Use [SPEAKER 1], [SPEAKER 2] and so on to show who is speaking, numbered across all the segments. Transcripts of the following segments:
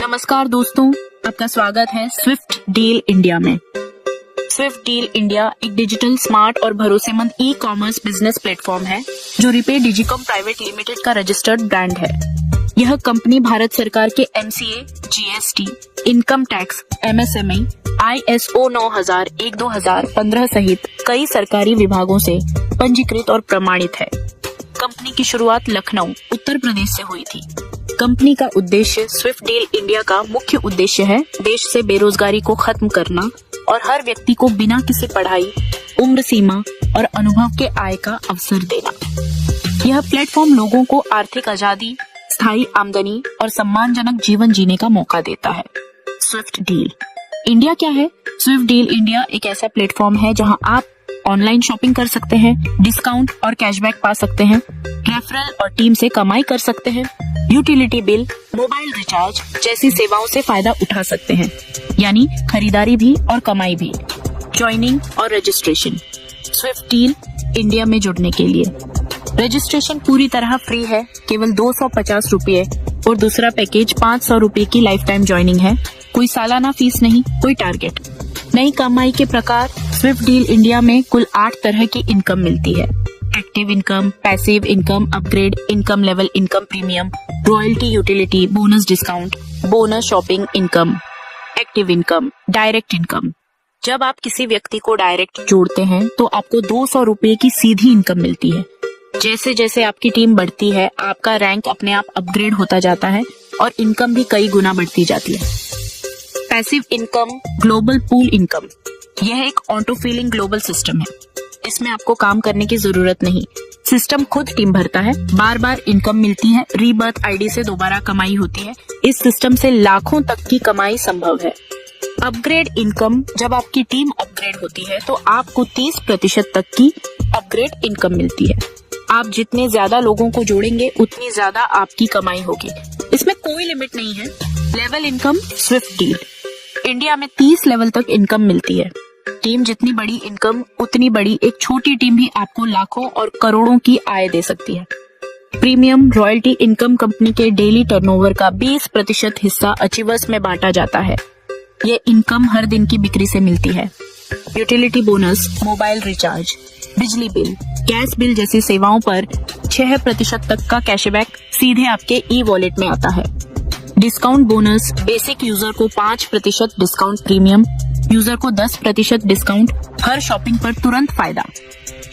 [SPEAKER 1] नमस्कार दोस्तों, आपका स्वागत है स्विफ्ट डील इंडिया में। स्विफ्ट डील इंडिया एक डिजिटल, स्मार्ट और भरोसेमंद ई कॉमर्स बिजनेस प्लेटफॉर्म है जो रिपे डिजिकॉम प्राइवेट लिमिटेड का रजिस्टर्ड ब्रांड है। यह कंपनी भारत सरकार के MCA, GST, income tax, MSME, ISO 9000, 2015 सहित कई सरकारी विभागों से पंजीकृत और प्रमाणित है। कंपनी की शुरुआत लखनऊ, उत्तर प्रदेश से हुई थी। कंपनी का उद्देश्य स्विफ्ट डील इंडिया का मुख्य उद्देश्य है देश से बेरोजगारी को खत्म करना और हर व्यक्ति को बिना किसी पढ़ाई, उम्र सीमा और अनुभव के आय का अवसर देना। यह प्लेटफॉर्म लोगों को आर्थिक आजादी, स्थायी आमदनी और सम्मानजनक जीवन जीने का मौका देता है। स्विफ्ट डील इंडिया क्या है? स्विफ्ट डील इंडिया एक ऐसा प्लेटफॉर्म है जहां आप ऑनलाइन शॉपिंग कर सकते हैं, डिस्काउंट और कैशबैक पा सकते हैं, रेफरल और टीम से कमाई कर सकते हैं, यूटिलिटी बिल, मोबाइल रिचार्ज जैसी सेवाओं से फायदा उठा सकते हैं, यानी खरीदारी भी और कमाई भी। ज्वाइनिंग और रजिस्ट्रेशन स्विफ्ट डील इंडिया में जुड़ने के लिए रजिस्ट्रेशन पूरी तरह फ्री है, केवल 250 रुपये, और दूसरा पैकेज 500 रुपये की लाइफ टाइम ज्वाइनिंग है। कोई सालाना फीस नहीं, कोई टारगेट। नई कमाई के प्रकार स्विफ्ट डील इंडिया में कुल 8 तरह की इनकम मिलती है। Active income, passive income, upgrade income, level income, premium, royalty, utility, bonus discount, bonus shopping income. Active income, direct income. जब आप किसी व्यक्ति को डायरेक्ट जोड़ते हैं तो आपको 200 रुपये की सीधी इनकम मिलती है। जैसे जैसे आपकी टीम बढ़ती है, आपका रैंक अपने आप अपग्रेड होता जाता है और इनकम भी कई गुना बढ़ती जाती है। Passive income, global pool income. यह एक ऑटो फिलिंग ग्लोबल सिस्टम है। इसमें आपको काम करने की जरूरत नहीं, सिस्टम खुद टीम भरता है। बार बार इनकम मिलती है, रीबर्थ आईडी से दोबारा कमाई होती है। इस सिस्टम से लाखों तक की कमाई संभव है। अपग्रेड इनकम, जब आपकी टीम अपग्रेड होती है तो आपको 30% तक की अपग्रेड इनकम मिलती है। आप जितने ज्यादा लोगों को जोड़ेंगे उतनी ज्यादा आपकी कमाई होगी। इसमें कोई लिमिट नहीं है। Level income, Swift deal India में 30 लेवल तक इनकम मिलती है। टीम जितनी बड़ी, इनकम उतनी बड़ी। एक छोटी टीम भी आपको लाखों और करोड़ों की आय दे सकती है। प्रीमियम रॉयल्टी इनकम, कंपनी के डेली टर्नओवर का 20% हिस्सा अचीवर्स में बांटा जाता है। ये इनकम हर दिन की बिक्री से मिलती है। यूटिलिटी बोनस, मोबाइल रिचार्ज, बिजली बिल, गैस बिल जैसी सेवाओं पर 6% तक का कैशबैक सीधे आपके ई वॉलेट में आता है। डिस्काउंट बोनस, बेसिक यूजर को 5% डिस्काउंट, प्रीमियम यूजर को 10% डिस्काउंट, हर शॉपिंग पर तुरंत फायदा।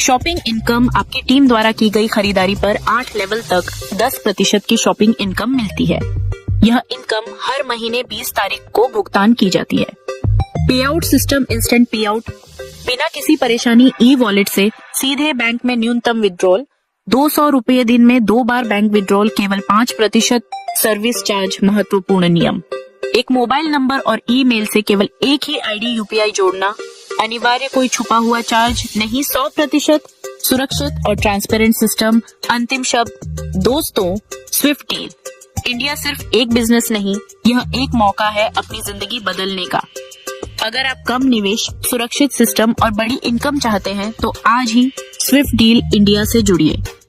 [SPEAKER 1] शॉपिंग इनकम, आपकी टीम द्वारा की गई खरीदारी पर 8 लेवल तक 10% की शॉपिंग इनकम मिलती है। यह इनकम हर महीने 20 तारीख को भुगतान की जाती है। पे आउट सिस्टम, इंस्टेंट पे आउट, बिना किसी परेशानी ई वॉलेट से सीधे बैंक में न्यूनतम विड्रॉल, 200 रुपये दिन में 2 बार बैंक विड्रॉल, केवल 5% सर्विस चार्ज। महत्वपूर्ण नियम, एक मोबाइल नंबर और ईमेल से केवल एक ही आईडी UPI जोड़ना। अनिवार्य कोई छुपा हुआ चार्ज नहीं। 100% सुरक्षित और ट्रांसपेरेंट सिस्टम। अंतिम शब्द दोस्तों, स्विफ्ट डील इंडिया सिर्फ एक बिजनेस नहीं, यह एक मौका है अपनी जिंदगी बदलने का। अगर आप कम निवेश, सुरक्षित सिस्टम और बड़ी इनकम चाहते हैं तो आज ही स्विफ्ट डील इंडिया से जुड़िए।